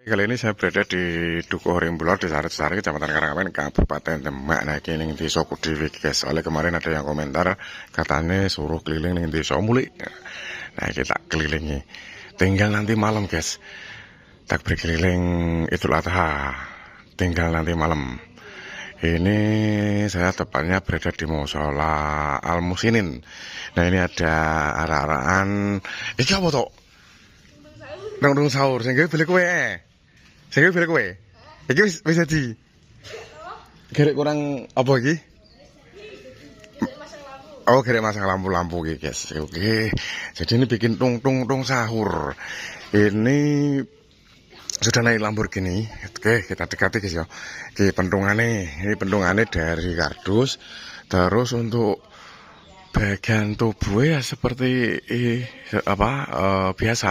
Kali ini saya berada di Dukuh Rimbulan, di Sari, Kecamatan Karangawen, Kabupaten Demak. Nah, ini di desa Kudiwi, guys. Soalnya kemarin ada yang komentar, katanya suruh keliling nih desa Muli. Nah, kita kelilingi. Tinggal nanti malam, guys. Tak berkeliling Idul Adha. Tinggal nanti malam. Ini saya tepatnya berada di Musola Al Musinin. Nah, ini ada arah-arahan. Iki apa toh? Nang sahur, sehingga beli kue. Saya beli kue. Iki bisa di. Gerek kurang apa iki? Oh, gerek masang lampu-lampu iki, guys. Oke. Jadi ini bikin tung sahur. Ini sudah naik Lamborghini. Oke, kita dekati, guys ya. Ini pentungannya dari kardus. Terus untuk bagian tubuh ya seperti biasa,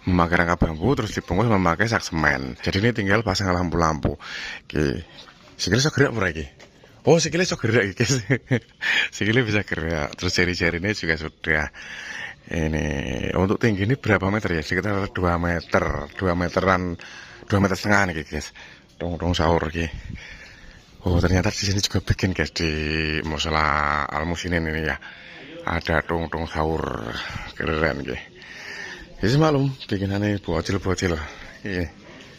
memakai rangka bambu terus dibungkus memakai sak semen. Jadi ini tinggal pasang lampu-lampu. Oke, sikile iso gerak ora iki? Oh, sikile iso gerak iki. Sikile bisa gerak. Terus jari-jarinya juga sudah. Ini untuk tinggi ini berapa meter ya? Sekitar 2 meter, 2 meteran, 2 meter setengah nih, guys. Tung sahur iki. Oh, ternyata di sini juga bikin, guys, di Musola Al Musinin ini ya. Ada tung sahur. Keren, guys. Jadi maklum bikinannya bocil-bocil. Iya.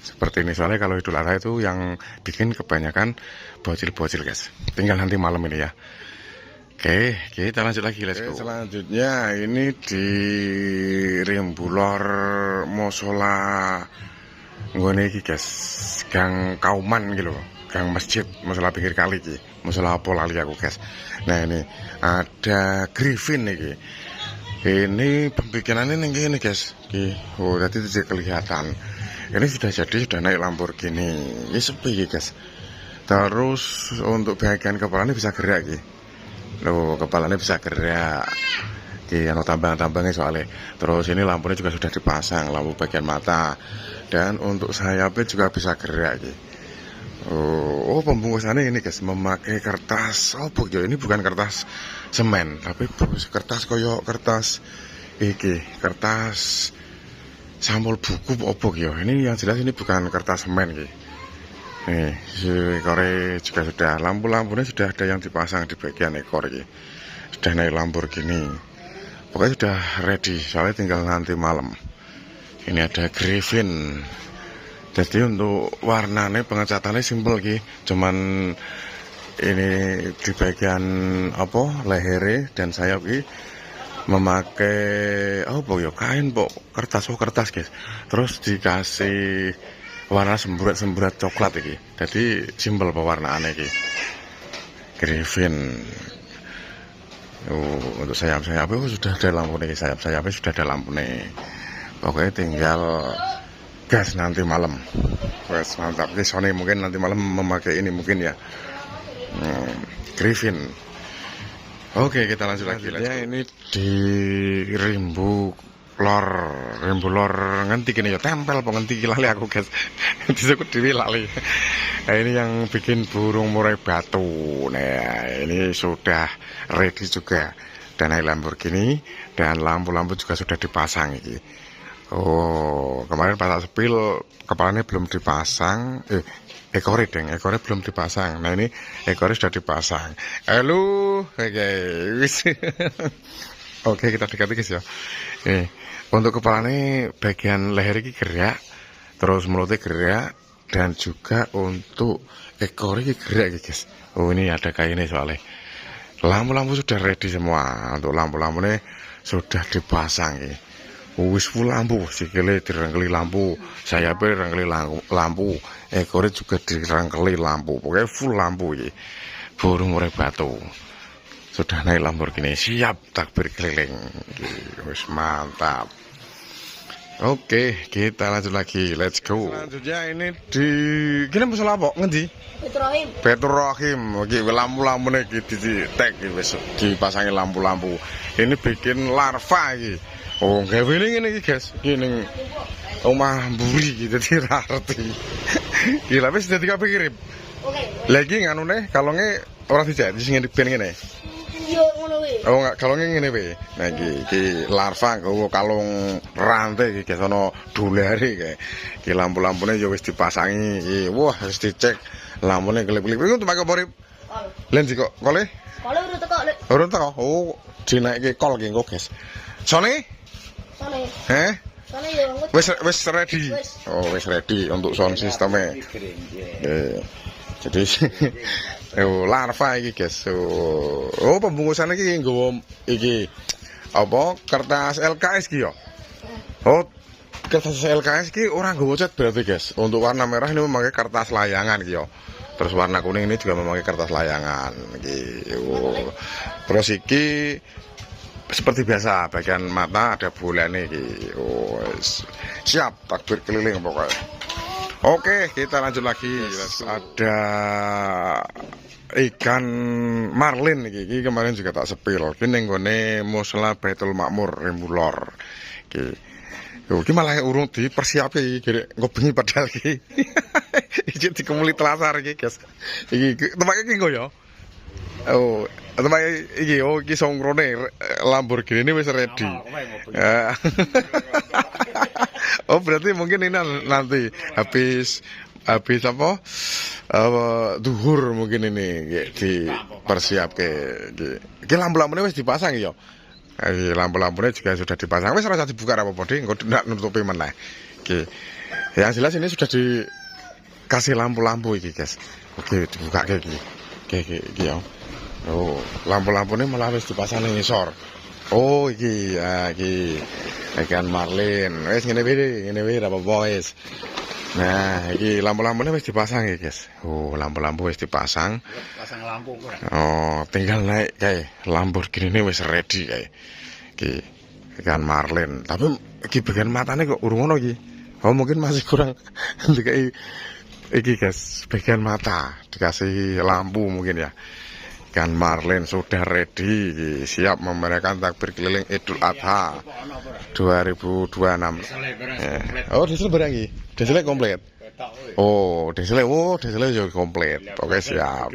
Seperti ini, soalnya kalau Idul Adha itu yang bikin kebanyakan bocil-bocil, guys. Tinggal nanti malam ini ya. Oke, kita lanjut lagi, let's go. Selanjutnya ini di Rimbulor Musola nggone iki, guys. Gang Kauman gitu loh. Gang masjid, musola pinggir kali iki. Musola apa lali aku, guys. Nah, ini ada Griffin iki. Ini pembikinannya nih, guys. Oh, tadi tidak kelihatan. Ini sudah jadi, sudah naik Lamborghini. Ini sepi, guys. Terus untuk bagian kepalanya bisa gerak, guys. Loh, kepalanya bisa gerak. Ano tambang-tambangnya soalnya. Terus ini lampunya juga sudah dipasang, lampu bagian mata. Dan untuk sayapnya juga bisa gerak, guys. Oh, pembungkusannya ini, guys, memakai kertas. Oh, ini bukan kertas semen, tapi kertas koyo kertas iki, kertas sampul buku opo yo. Ini yang jelas ini bukan kertas semen iki. Nih, ekore juga sudah, lampu-lampunya sudah ada yang dipasang di bagian ekor iki. Sudah naik Lamborghini. Pokoknya sudah ready, soalnya tinggal nanti malam. Ini ada Griffin. Jadi untuk warnanya pengecatannya simpel ki, cuman ini di bagian leher dan sayap ki memakai kain kertas guys. Terus dikasih warna semburat coklat iki. Jadi simpel pewarnaannya ki. Griffin. Untuk sayap-sayapnya sudah ada lampu nih, sayapnya sudah ada lampu nih. Pokoknya tinggal gas nanti malam. Wes mantap. Sony mungkin nanti malam memakai ini mungkin ya. Griffin. Oke, kita lanjut lagi. Ya, ini di Rimbulor nganti gini ya, tempel penghenti lali aku, guys. Disebut dewi lali. Nah, ini yang bikin burung murai batu. Nah, ini sudah ready juga. Dan naik Lamborghini dan lampu-lampu juga sudah dipasang ini. Oh, kemarin pas sepil kepalanya belum dipasang. Ekornya belum dipasang. Nah, ini ekornya sudah dipasang. Halo, guys. Oke, kita dekati, guys ya. Untuk kepalanya bagian leher ini gerak, terus mulutnya gerak, dan juga untuk ekornya gerak, guys. Oh, ini ada kainnya soalnya. Lampu-lampu sudah ready semua. Untuk lampu-lampunya sudah dipasang ini. Wis full lampu, sikile dirangkeli lampu, sayapnya dirangkeli lampu, ekornya juga dirangkeli lampu, pokoknya full lampu ya. Burung murai batu sudah naik Lamborghini, siap takbir keliling. Wis mantap. Oke, kita lanjut lagi, let's go. Selanjutnya ini di gini musola apa? Ngendi? Betul Rahim. Oke, lampu-lampunya gitu di tag, wis dipasangi lampu-lampu. Ini bikin larva iki. Oh, gawe ini guys, ini omah mburi gitu dirarti. Gila, wis dadi kabeh kirim. Lagi nganune kalonge ora dijak sing ben ngene. Iya ngono kuwi. Oh, enggak kalungnya ngene wae. Nah iki larva nggawa kalung rantai iki guys ana dolare kae. Iki lampu-lampune ya wis dipasangi iki. Wah, wis dicek. Lampune kelip-kelip. Iku tumpake apa rip? Kol. Len sik kok kole? Kol urut teko lek. Urun teko. Oh, dinaike kol ki engko guys. Sone? Sone. Heh? Sone yo nggut. Wis ready. Oh, wis ready untuk sound sistemnya. Jadi oh, larva iki guys. Oh, pembungkusan iki nggawa iki apa? Kertas LKS ki yo. Oh, kertas LKS ki ora nggawa cat berarti guys. Untuk warna merah ini memakai kertas layangan ki yo. Terus warna kuning ini juga memakai kertas layangan iki. Oh. Terus iki seperti biasa bagian mata ada bulannya iki. Oh, siap takbir keliling pokoknya. Oke, kita lanjut lagi. Ada ikan marlin iki kemarin juga tak sepil. Ki ning gone Musala Baitul Makmur Remulor. Iki malah urung dipersiapke iki nggo bengi padahal iki. Iki dikemuli telasar iki, guys. Iki tempat iki nggo ya. Oh, tempat iki iki songrone Lamborghini wis ready. Oh, berarti mungkin ini nanti habis apa? Duhur mungkin ini dipersiapke. Iki lampu-lampune wis dipasang ya. Lampu-lampunya juga sudah dipasang. Wis ora dibuka apa-apa, engko ndak nutupi meneh. Oke. Yang jelas ini sudah dikasih lampu-lampu iki, guys. Oke, dibuka kayak gini. Iki ya. Oh, lampu-lampunya malah wis dipasang ning ngisor. Oh, iki ya iki ikan marlin. Wis ngene wae ra apa-apa wis. Nah, iki lampu-lampunya wis dipasang ya, guys. Oh, lampu-lampu wis dipasang. Pasang lampu kok. Oh, tinggal naik kae. Lamborghini ini wis ready kae. Iki ikan marlin. Tapi iki bagian matane kok urung ngono iki. Oh, mungkin masih kurang dikai iki, guys. Bagian mata dikasih lampu mungkin ya. Ikan marlin sudah ready, siap memberikan takbir keliling Idul Adha 2026. Oh, diesel barang iki. Dieselnya komplit. Oh, dieselnya juga komplit. Oke, siap.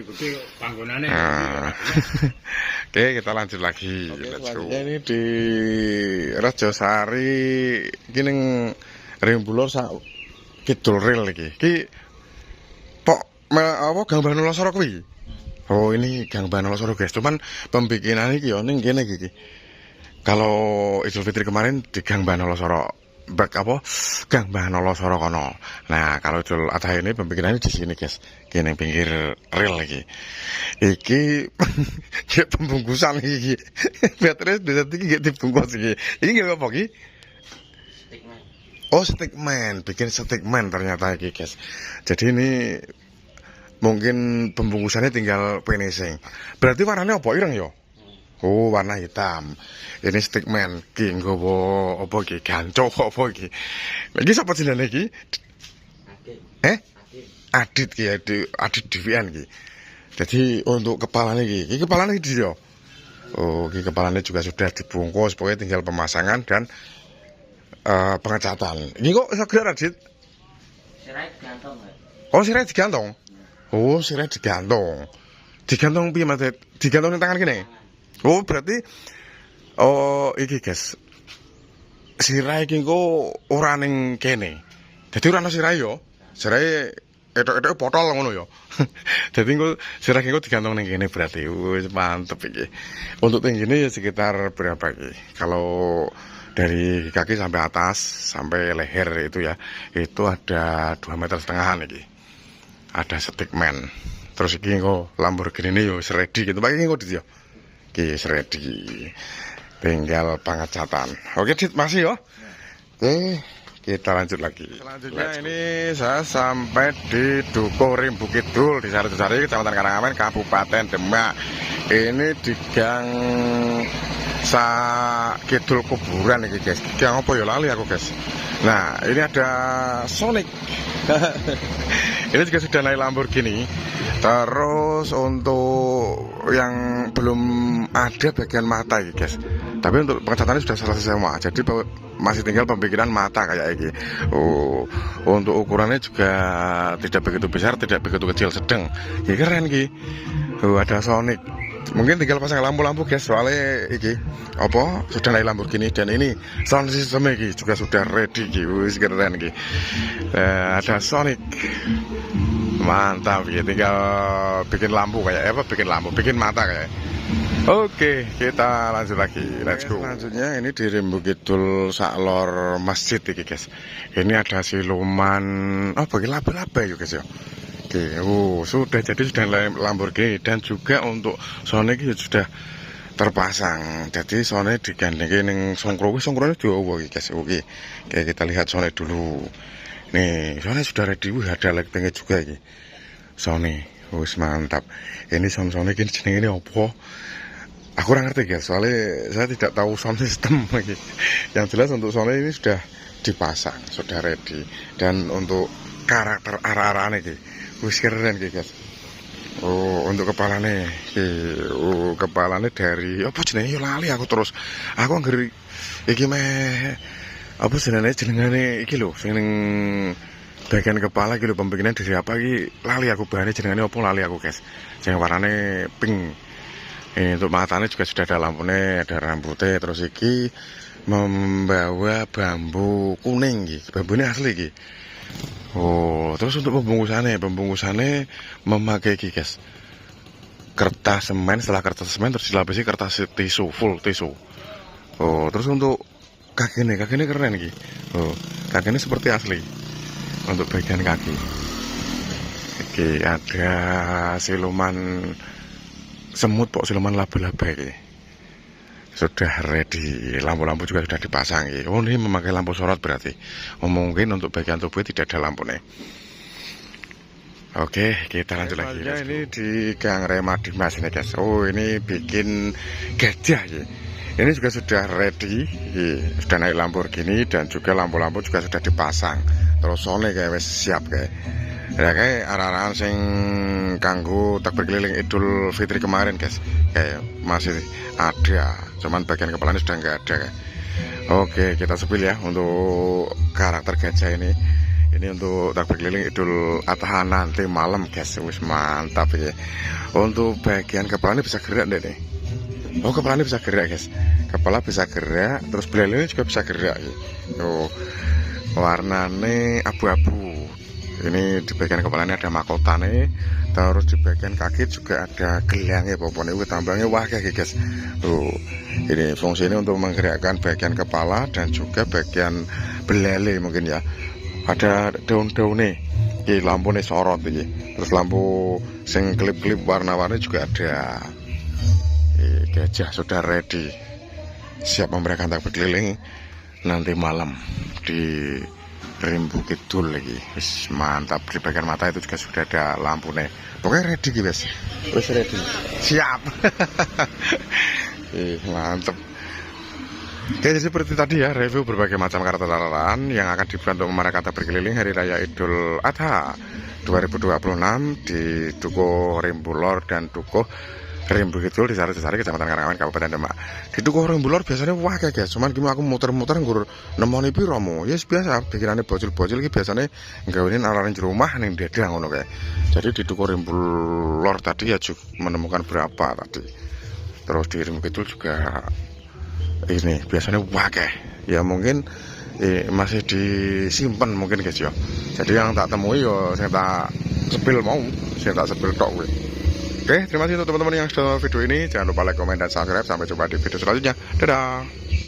Oke, kita lanjut lagi. Let's go. Ini di Rajasari gini Remulor sak kidul rel iki. Iki pok apa Gang Banolosoro kuwi? Oh, ini Gang Banolosoro, guys. Cuman pembikinan iki yo ning kene iki. Kalau Idul Fitri kemarin di Gang Banolosoro, Gang Banolosoro kono. Nah, kalau Idul Adha ini pembikinannya di sini, guys. Kene pinggir rel iki. Iki kayak pembungkusan iki. Beatrice desa iki gak dibungkus iki. Iki gak apa iki? Stickman. Oh, stickman, bikin stickman ternyata iki, guys. Jadi ini mungkin pembungkusannya tinggal finishing. Berarti warnanya apa ireng yo? Oh, warna hitam. Ini stickman ki nggowo apa iki? Ganco apa iki? Lagi sapa jenenge iki? Adit. Adit ki, Adit Devian ki. Jadi untuk kepalanya iki kepalanya iki yo. Oh, iki kepalanya juga sudah dibungkus, pokoknya tinggal pemasangan dan pengecatan. Ini kok iso gerak, Adit? Sirai digantung, Mas. Oh, sirai digantung. Oh, sirai digantung. Digantung piye, Mas? Digantung ning tangan kene. Oh, berarti iki, guys. Sirai iki engko ora ning kene. Dadi ora ana sirai yo. Sirai etok-etok potol ngono yo. Dadi engko sirai engko digantung ning kene berarti. Wis mantep iki. Untuk tingginya ya sekitar berapa iki? Kalau dari kaki sampai atas sampai leher itu ya, itu ada 2,5 meter iki. Ada stickman. Terus iki engko Lamborghini ini yo ready gitu. Pak iki engko dit yo. Iki ready. Tinggal pengecatan. Oke, Dit, masih yo. Oke, kita lanjut lagi. Selanjutnya ini saya sampai di Dukuh Rimbu Kidul di Sarjosari, Kecamatan Karangamen, Kabupaten Demak. Ini di Gang Kidul Kuburan iki, guys. Gang apa ya lali aku, guys. Nah, ini ada Sonic. Ini juga sudah naik Lamborghini. Terus untuk yang belum ada bagian mata ini, guys. Tapi untuk pengecatannya sudah selesai semua. Jadi masih tinggal pembikinan mata kayak ini. Oh, untuk ukurannya juga tidak begitu besar, tidak begitu kecil, sedang. Ini keren ki. Oh, ada Sonic Mungkin tinggal pasang lampu-lampu guys, soalnya iki apa sudah naik Lamborghini dan ini sound system iki juga sudah ready iki, wis keren iki. Ada Sonic, mantap ya, tinggal bikin lampu kayak apa, bikin mata kayak. Oke, kita lanjut lagi, let's go. Selanjutnya ini di Rimbu Kidul saklor masjid iki guys. Ini ada siluman, oh bagi laba-laba ya guys ya. Oke, sudah jadi sudah Lamborghini dan juga untuk Sonic sudah terpasang. Jadi Sonic digandengin yang songkronya diowo guys. Oke, kita lihat Sonic dulu. Nih, Sonic sudah ready. Ada lightingnya juga ini. Sonic, mantap. Ini Sonic ini jenenge ini apa? Aku kurang ngerti guys, soalnya saya tidak tahu sound system lagi. Yang jelas untuk Sonic ini sudah dipasang, sudah ready. Dan untuk karakter arah-arahnya gitu. Wis keren guys. Oh, untuk kepalanya kepalanya dari apa jenenge lali aku terus. Aku anggere iki meh apa jenenge iki lho sing bagian kepala iki lho, pembikinan dari apa iki lali aku, bahannya jenenge apa lali aku guys. Sing warnane pink. Ini untuk matanya juga sudah ada lampunya, ada rambutnya, terus iki membawa bambu kuning iki. Bambunya asli iki. Oh, terus untuk pembungkusannya memakai guys kertas semen, setelah kertas semen terus dilapisi kertas tisu, full tisu. Oh, terus untuk kakinya keren nih. Oh, kakinya seperti asli untuk bagian kaki. Oke, ada siluman semut, siluman laba-laba ini. Sudah ready, lampu-lampu juga sudah dipasang. Oh, ini memakai lampu sorot berarti. Oh, mungkin untuk bagian tubuh tidak ada lampunya. Oke, kita lanjut lagi. Ini di Gang Rema Dimas ini guys. Oh, ini bikin gajah ya. Ini juga sudah ready, sudah naik Lamborghini dan juga lampu-lampu juga sudah dipasang. Terus Sonic kayak wis siap kayak. Ya kayak arah-arahan sing kanggo takbir keliling Idul Fitri kemarin guys. Kayak masih ada, cuman bagian kepalanya sudah nggak ada kayak. Oke, kita sepil ya untuk karakter gajah ini. Ini untuk takbir keliling Idul Adha nanti malam guys. Wis mantap ya. Untuk bagian kepalanya bisa gerak deh nih. Oh, kepalanya bisa gerak guys. Kepala bisa gerak, terus belalainya juga bisa gerak ya. Oh, warnanya abu-abu. Ini di bagian kepalanya ada mahkotanya, terus di bagian kaki juga ada gelangnya, pokoknya tambangnya wah kayak guys. Ini fungsi ini untuk menggerakkan bagian kepala dan juga bagian belalai mungkin ya. Ada daun-daunnya, ini lampu nih sorot ini. Terus lampu sing klip-klip warna-warni juga ada. Gajah sudah ready, siap memberikan takbir keliling nanti malam di Rimbu Kidul lagi. Wis mantap, di bagian mata itu juga sudah ada lampu nih. Pokoknya ready guys. Wis ready. Siap. Mantap. Oke, jadi seperti tadi ya, review berbagai macam karakter arah-arahan yang akan dibuat untuk merayakan takbir keliling Hari Raya Idul Adha 2026 di Dukuh Rimbu Lor dan Dukuh Rimbu Kidul di Sari-Sari, Kecamatan Karangawen, Kabupaten Demak. Di Dukuh Rimbu Lor biasanya wah kayak guys, cuman gimana aku muter-muter nggur nemoni piromo. Yes biasa, pikirannya bocil-bocil iki biasanya nggawinin arahan di rumah ning dedang ngono kayak. Jadi di Dukuh Rimbu Lor tadi ya juga menemukan berapa tadi. Terus di Rimbu Kidul juga ini biasanya wah kayak. Ya mungkin masih disimpan mungkin guys ya. Jadi yang tak temui yo saya tak sepil mau, saya tak sepil tok gue. Oke, terima kasih untuk teman-teman yang sudah video ini. Jangan lupa like, komen, dan subscribe. Sampai jumpa di video selanjutnya. Dadah.